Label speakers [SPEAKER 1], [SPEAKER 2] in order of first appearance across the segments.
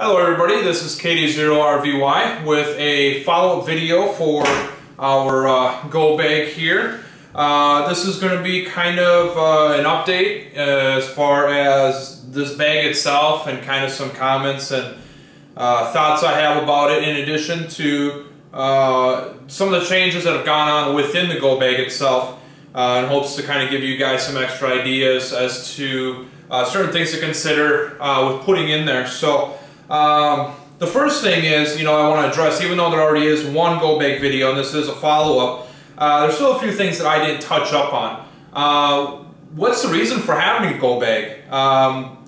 [SPEAKER 1] Hello everybody, this is KD0RVY with a follow-up video for our go bag here. This is going to be kind of an update as far as this bag itself and kind of some comments and thoughts I have about it, in addition to some of the changes that have gone on within the go bag itself, in hopes to kind of give you guys some extra ideas as to certain things to consider with putting in there. So the first thing is, I want to address, even though there already is one go bag video and this is a follow-up, there's still a few things that I didn't touch up on. What's the reason for having a go bag?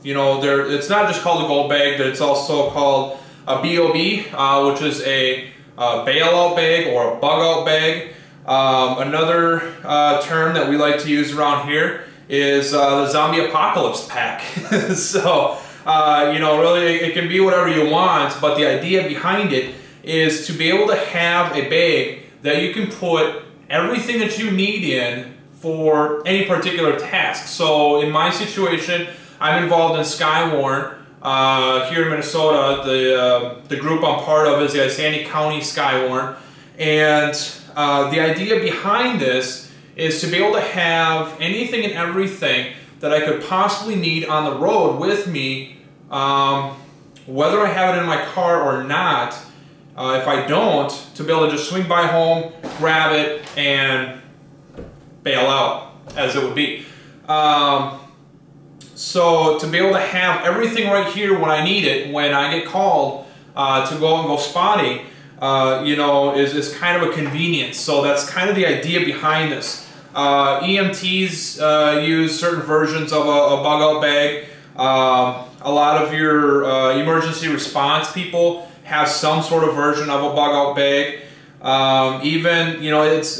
[SPEAKER 1] It's not just called a go bag, but it's also called a B.O.B, which is a bailout bag or a bug out bag. Another term that we like to use around here is the zombie apocalypse pack. So, really it can be whatever you want, but the idea behind it is to be able to have a bag that you can put everything that you need in for any particular task. So in my situation, I'm involved in Skywarn here in Minnesota. The group I'm part of is the Isanti County Skywarn, and the idea behind this is to be able to have anything and everything that I could possibly need on the road with me, whether I have it in my car or not. If I don't, to be able to just swing by home, grab it, and bail out, as it would be. So to be able to have everything right here when I need it, when I get called to go and go spotting, is kind of a convenience. So that's kind of the idea behind this. EMTs use certain versions of a bug out bag. A lot of your emergency response people have some sort of version of a bug out bag. Even, it's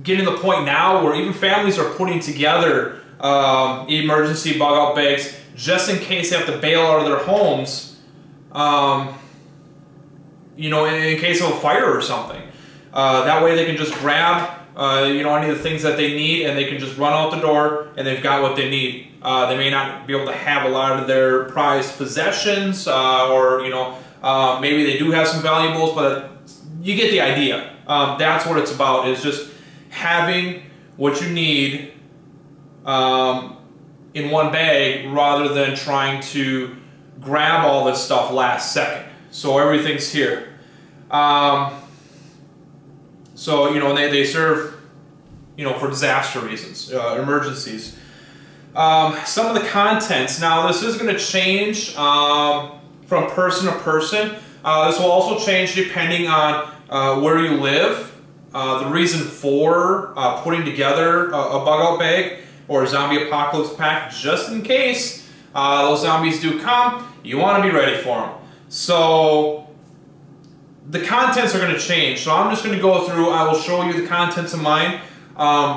[SPEAKER 1] getting to the point now where even families are putting together emergency bug out bags just in case they have to bail out of their homes, in case of a fire or something. That way they can just grab any of the things that they need, and they can just run out the door and they've got what they need. They may not be able to have a lot of their prized possessions, or maybe they do have some valuables, but you get the idea. That's what it's about, is just having what you need in one bag rather than trying to grab all this stuff last second. So everything's here. They serve, for disaster reasons, emergencies. Some of the contents, now this is going to change from person to person. This will also change depending on where you live. The reason for putting together a bug out bag or a zombie apocalypse pack, just in case those zombies do come, you want to be ready for them. So the contents are going to change. So I'm just going to go through, I will show you the contents of mine.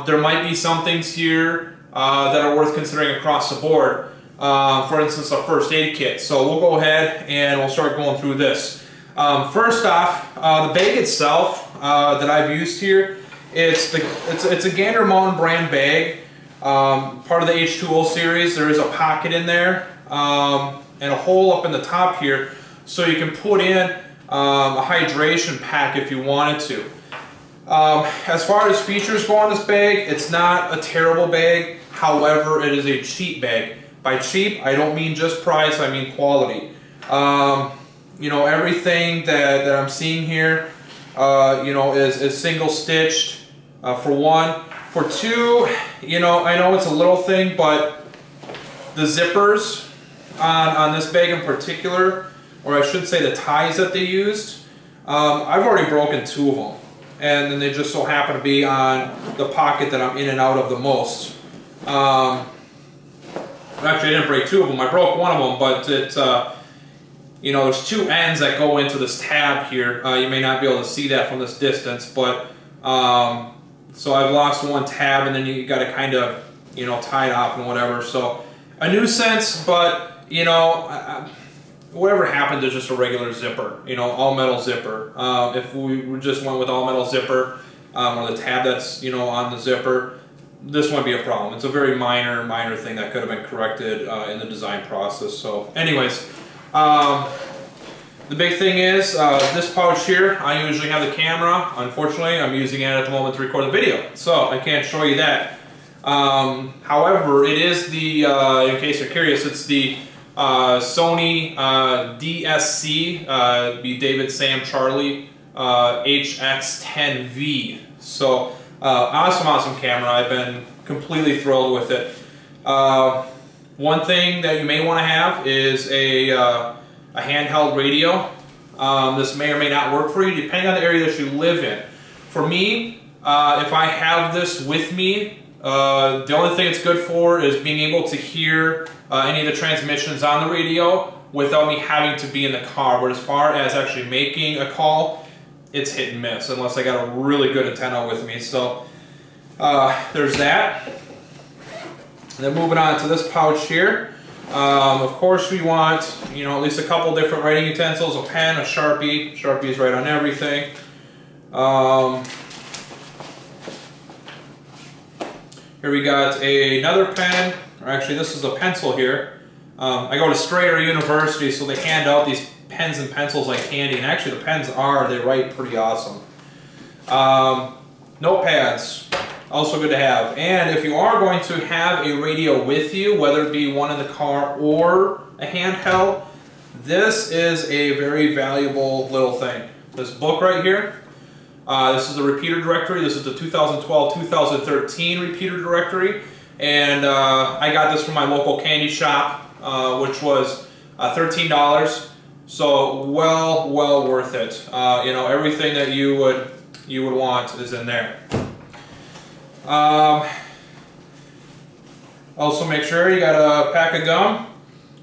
[SPEAKER 1] There might be some things here that are worth considering across the board. For instance, a first aid kit. So we'll go ahead and we'll start going through this. First off, the bag itself that I've used here, it's a Gander Mountain brand bag, part of the H2O series. There is a pocket in there and a hole up in the top here, so you can put in a hydration pack if you wanted to. As far as features go on this bag, it's not a terrible bag. However, it is a cheap bag. By cheap, I don't mean just price, I mean quality. Everything that I'm seeing here, is single stitched, for one. For two, I know it's a little thing, but the zippers on this bag in particular, or I should say the ties that they used, I've already broken two of them. And then they just so happen to be on the pocket that I'm in and out of the most. Actually, I didn't break two of them. I broke one of them, but it's, there's two ends that go into this tab here. You may not be able to see that from this distance, but so I've lost one tab, and then you got to kind of, tie it off and whatever. So a nuisance, but whatever happened, there's just a regular zipper, all metal zipper. If we just went with all metal zipper, or the tab that's, on the zipper, this wouldn't be a problem. It's a very minor thing that could have been corrected in the design process. So anyways, The big thing is this pouch here, I usually have the camera. Unfortunately, I'm using it at the moment to record the video, so I can't show you that. However, it is the, in case you're curious, it's the Sony DSC, be David Sam Charlie, HX10V. So awesome camera. I've been completely thrilled with it. One thing that you may want to have is a handheld radio. This may or may not work for you depending on the area that you live in. For me, if I have this with me, the only thing it's good for is being able to hear any of the transmissions on the radio without me having to be in the car. But as far as actually making a call, it's hit and miss unless I got a really good antenna with me. So there's that. And then moving on to this pouch here. Of course we want, you know, at least a couple different writing utensils, a pen, a Sharpie. Sharpie's right on everything. Here we got another pen, or actually this is a pencil here. I go to Strayer University, so they hand out these pens and pencils like candy, and actually the pens they write pretty awesome. Notepads, also good to have. And if you are going to have a radio with you, whether it be one in the car or a handheld, this is a very valuable little thing. This book right here, this is the repeater directory. This is the 2012-2013 repeater directory. And I got this from my local candy shop, which was $13. So well worth it. You know, everything that you would want is in there. Also make sure you got a pack of gum.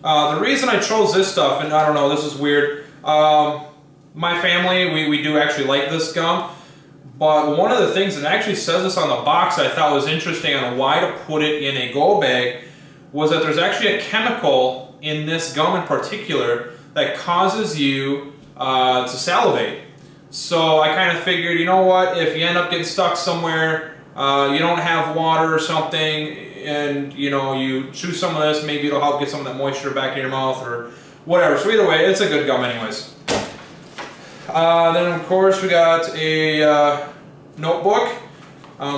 [SPEAKER 1] The reason I chose this stuff, and I don't know, this is weird. My family, we do actually like this gum, but one of the things that actually says this on the box I thought was interesting on why to put it in a go bag was that there's actually a chemical in this gum in particular that causes you to salivate. So I kind of figured, you know what, if you end up getting stuck somewhere, you don't have water or something, and you know, you chew some of this, maybe it'll help get some of that moisture back in your mouth or whatever. So either way, it's a good gum anyways. Then of course we got a notebook.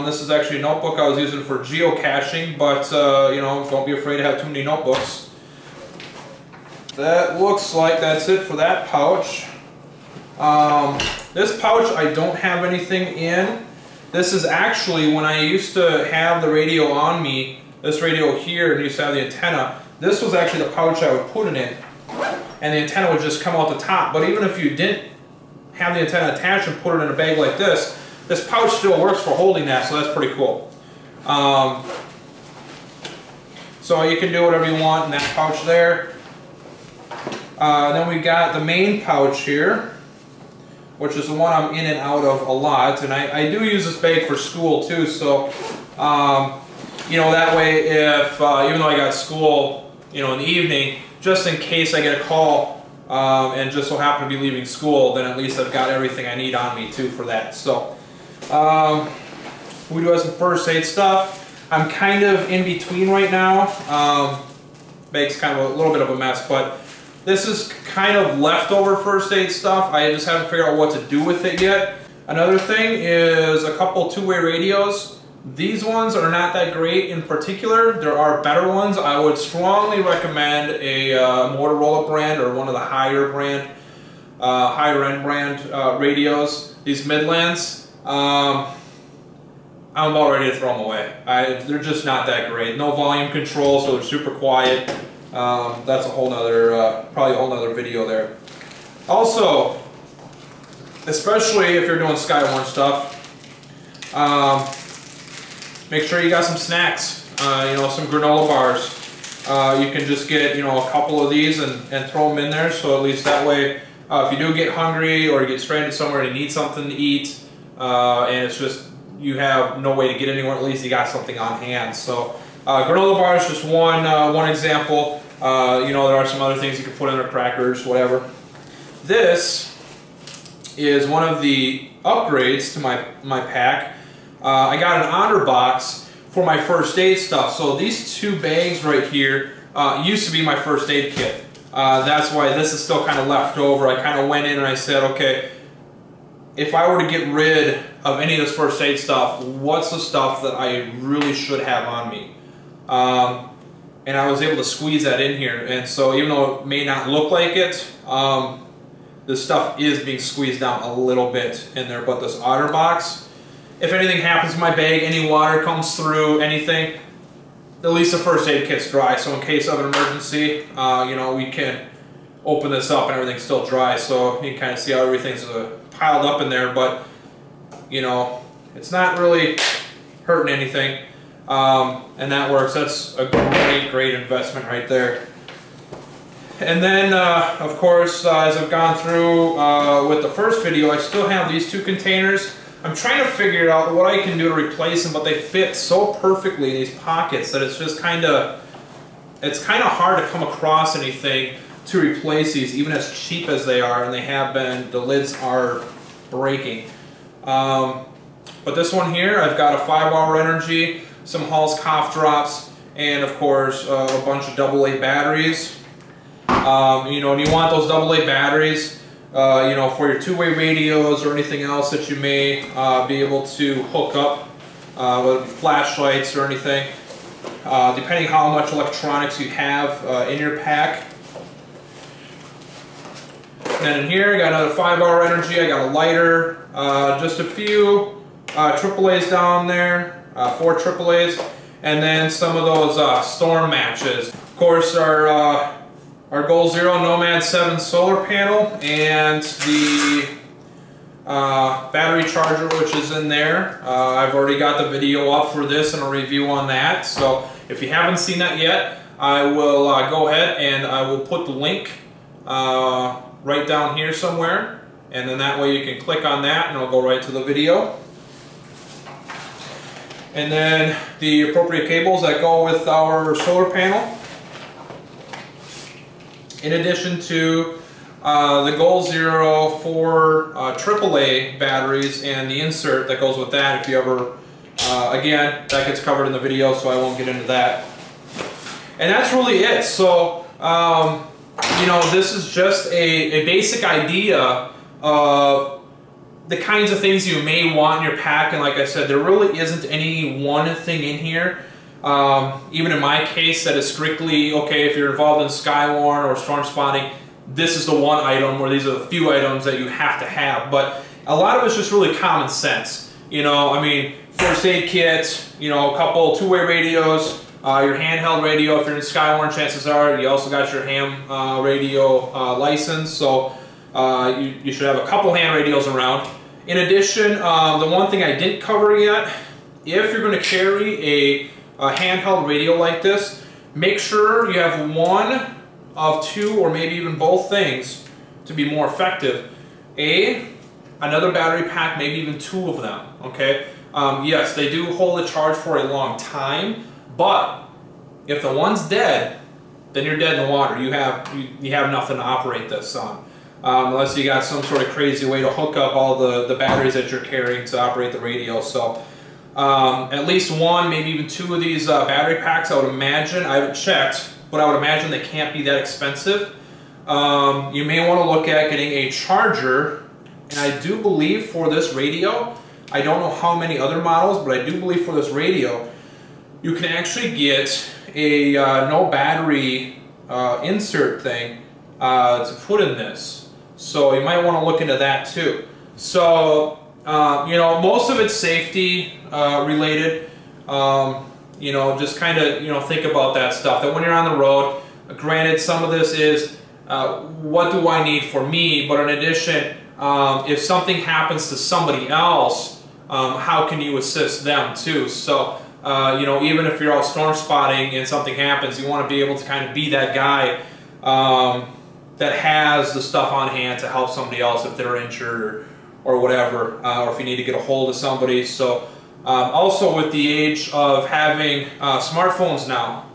[SPEAKER 1] This is actually a notebook I was using for geocaching, but you know, don't be afraid to have too many notebooks. That looks like that's it for that pouch. This pouch I don't have anything in. This is actually when I used to have the radio on me, this radio here, and used to have the antenna, this was actually the pouch I would put it in, and the antenna would just come out the top. But even if you didn't have the antenna attached and put it in a bag like this pouch still works for holding that, so that's pretty cool. So you can do whatever you want in that pouch there. Then we got the main pouch here, which is the one I'm in and out of a lot, and I do use this bag for school too, so you know, that way if even though I got school, you know, in the evening, just in case I get a call and just so happen to be leaving school, then at least I've got everything I need on me too for that. So we do have some first aid stuff. I'm kind of in between right now. Bag's kind of a little bit of a mess, but this is kind of leftover first aid stuff. I just haven't figured out what to do with it yet. Another thing is a couple two-way radios. These ones are not that great in particular. There are better ones. I would strongly recommend a Motorola brand or one of the higher end brand radios. These Midlands, I'm about ready to throw them away. They're just not that great. No volume control, so they're super quiet. That's a whole nother, probably a whole nother video there. Also, especially if you're doing Skywarn stuff, make sure you got some snacks, you know, some granola bars. You can just get, you know, a couple of these and throw them in there, so at least that way, if you do get hungry or you get stranded somewhere and you need something to eat, and it's just, you have no way to get anywhere, at least you got something on hand. So granola bars is just one example. You know, there are some other things you can put in there, crackers, whatever. This is one of the upgrades to my pack. I got an Otter Box for my first aid stuff. So these two bags right here used to be my first aid kit. That's why this is still kind of left over. I kind of went in and I said, okay, if I were to get rid of any of this first aid stuff, what's the stuff that I really should have on me? And I was able to squeeze that in here. And so even though it may not look like it, this stuff is being squeezed down a little bit in there. But this Otter Box, if anything happens to my bag, any water comes through, anything, at least the first aid kit's dry. So in case of an emergency, you know, we can open this up and everything's still dry. So you can kind of see how everything's piled up in there, but you know, it's not really hurting anything. And that works. That's a great investment right there. And then, of course, as I've gone through with the first video, I still have these two containers. I'm trying to figure out what I can do to replace them, but they fit so perfectly in these pockets that it's just it's kind of hard to come across anything to replace these, even as cheap as they are, and they have been. The lids are breaking. But this one here, I've got a 5-hour energy, some Hall's cough drops, and of course a bunch of AA batteries. You know, and you want those AA batteries, you know, for your two-way radios or anything else that you may be able to hook up, with flashlights or anything, depending how much electronics you have in your pack. And then in here, I got another 5-hour energy. I got a lighter, just a few AAAs down there, 4 AAAs, and then some of those storm matches. Of course, our Goal Zero Nomad 7 solar panel and the battery charger, which is in there. I've already got the video up for this and a review on that. So if you haven't seen that yet, I will go ahead and I will put the link right down here somewhere, and then that way you can click on that and it'll go right to the video. And then the appropriate cables that go with our solar panel. In addition to the Goal Zero 4 AAA batteries and the insert that goes with that, if you ever, again, that gets covered in the video, so I won't get into that. And that's really it. So, you know, this is just a basic idea of the kinds of things you may want in your pack, and like I said, there really isn't any one thing in here. Even in my case, that is strictly, okay, if you're involved in Skywarn or storm spotting, this is the one item, or these are the few items that you have to have. But a lot of it's just really common sense. You know, I mean, first aid kit, you know, a couple two-way radios, your handheld radio. If you're in Skywarn, chances are you also got your ham radio license, so you should have a couple hand radios around. In addition, the one thing I didn't cover yet, if you're going to carry a handheld radio like this, make sure you have one of two or maybe even both things to be more effective. Another battery pack, maybe even 2 of them, okay? Yes, they do hold a charge for a long time, but if the one's dead, then you're dead in the water. You have nothing to operate this on. Unless you got some sort of crazy way to hook up all the batteries that you're carrying to operate the radio. So at least 1, maybe even 2 of these battery packs, I would imagine. I haven't checked, but I would imagine they can't be that expensive. You may want to look at getting a charger, and I do believe for this radio, I don't know how many other models, but I do believe for this radio, you can actually get a no battery insert thing to put in this. So you might want to look into that too. So, you know, most of it's safety related. You know, just kind of, you know, think about that stuff. That when you're on the road, granted, some of this is what do I need for me, but in addition, if something happens to somebody else, how can you assist them too? So, you know, even if you're out storm spotting and something happens, you want to be able to kind of be that guy that has the stuff on hand to help somebody else if they're injured or whatever, or if you need to get a hold of somebody. So also with the age of having smartphones now,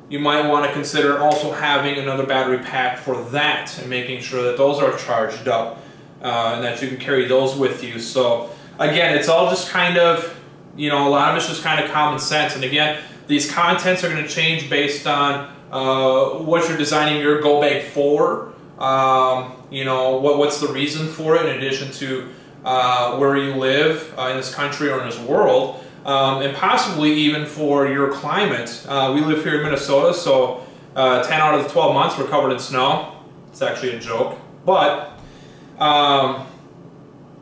[SPEAKER 1] you might want to consider also having another battery pack for that and making sure that those are charged up and that you can carry those with you. So again, it's all just kind of, you know, a lot of it's just kind of common sense. And again, these contents are going to change based on what you're designing your go bag for. You know, what's the reason for it in addition to where you live in this country or in this world, and possibly even for your climate. We live here in Minnesota, so 10 out of the 12 months we're covered in snow. It's actually a joke, but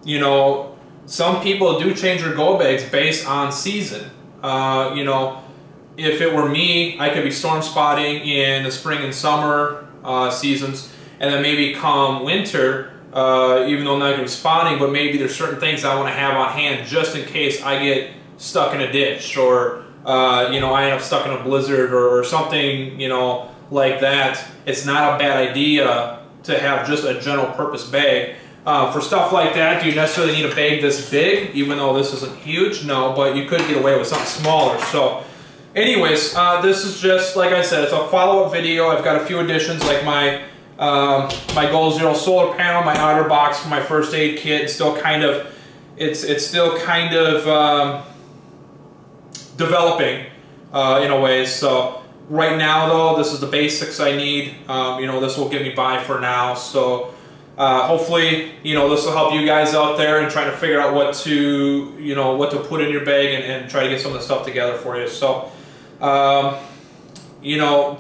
[SPEAKER 1] you know, some people do change their go bags based on season. You know, if it were me, I could be storm spotting in the spring and summer seasons, and then maybe come winter, even though I'm not going to be spotting, but maybe there's certain things I want to have on hand just in case I get stuck in a ditch, or you know, I end up stuck in a blizzard or something, you know, like that. It's not a bad idea to have just a general purpose bag. For stuff like that, do you necessarily need a bag this big, even though this isn't huge? No, but you could get away with something smaller. So anyways, this is just, like I said, it's a follow-up video. I've got a few additions, like my my Goal Zero solar panel, my Otter Box for my first aid kit. Still kind of, it's still kind of developing in a way. So right now, though, this is the basics I need. You know, this will get me by for now. So hopefully, you know, this will help you guys out there and trying to figure out what to, you know, what to put in your bag and try to get some of the stuff together for you. So, you know,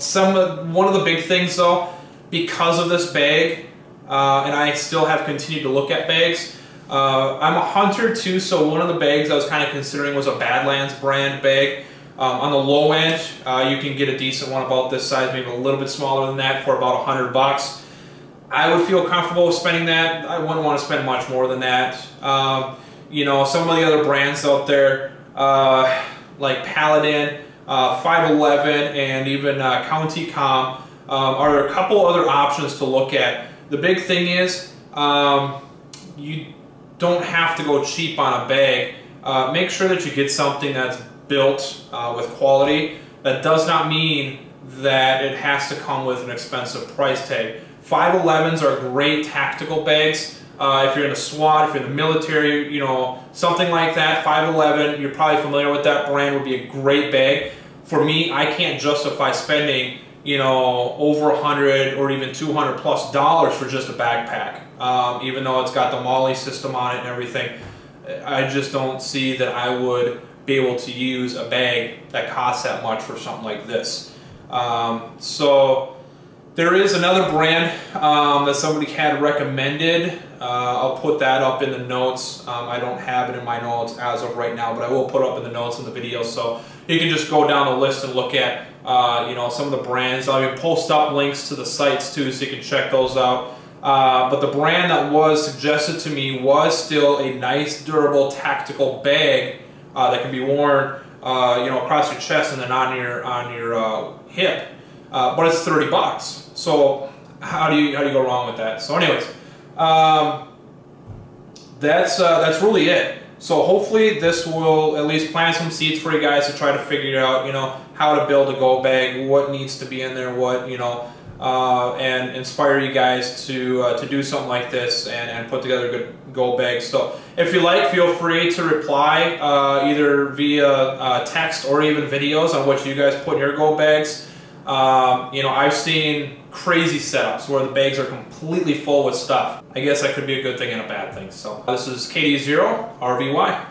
[SPEAKER 1] one of the big things though, because of this bag, and I still have continued to look at bags. I'm a hunter too, so one of the bags I was kind of considering was a Badlands brand bag. On the low end, you can get a decent one about this size, maybe a little bit smaller than that, for about $100. I would feel comfortable with spending that. I wouldn't want to spend much more than that. You know, some of the other brands out there, like Paladin, 511, and even County Com, are a couple other options to look at. The big thing is, you don't have to go cheap on a bag. Make sure that you get something that's built with quality. That does not mean that it has to come with an expensive price tag. 511s are great tactical bags. If you're in a SWAT, if you're in the military, you know, something like that, 511, you're probably familiar with that brand, would be a great bag. For me, I can't justify spending, you know, over $100 or even $200+ for just a backpack. Even though it's got the MOLLE system on it and everything, I just don't see that I would be able to use a bag that costs that much for something like this. So there is another brand that somebody had recommended. I'll put that up in the notes. I don't have it in my notes as of right now, but I will put up in the notes in the video, so you can just go down the list and look at you know, some of the brands. I'll even post up links to the sites too, so you can check those out. But the brand that was suggested to me was still a nice, durable, tactical bag that can be worn, you know, across your chest and then on your hip. But it's $30. So how do you go wrong with that? So anyways, that's really it. So hopefully this will at least plant some seeds for you guys to try to figure out, you know, how to build a go bag, what needs to be in there, what, you know, and inspire you guys to do something like this and put together a good go bag. So if you like, feel free to reply either via text or even videos on what you guys put in your go bags. You know, I've seen crazy setups where the bags are completely full with stuff. I guess that could be a good thing and a bad thing. So this is KD0RVY.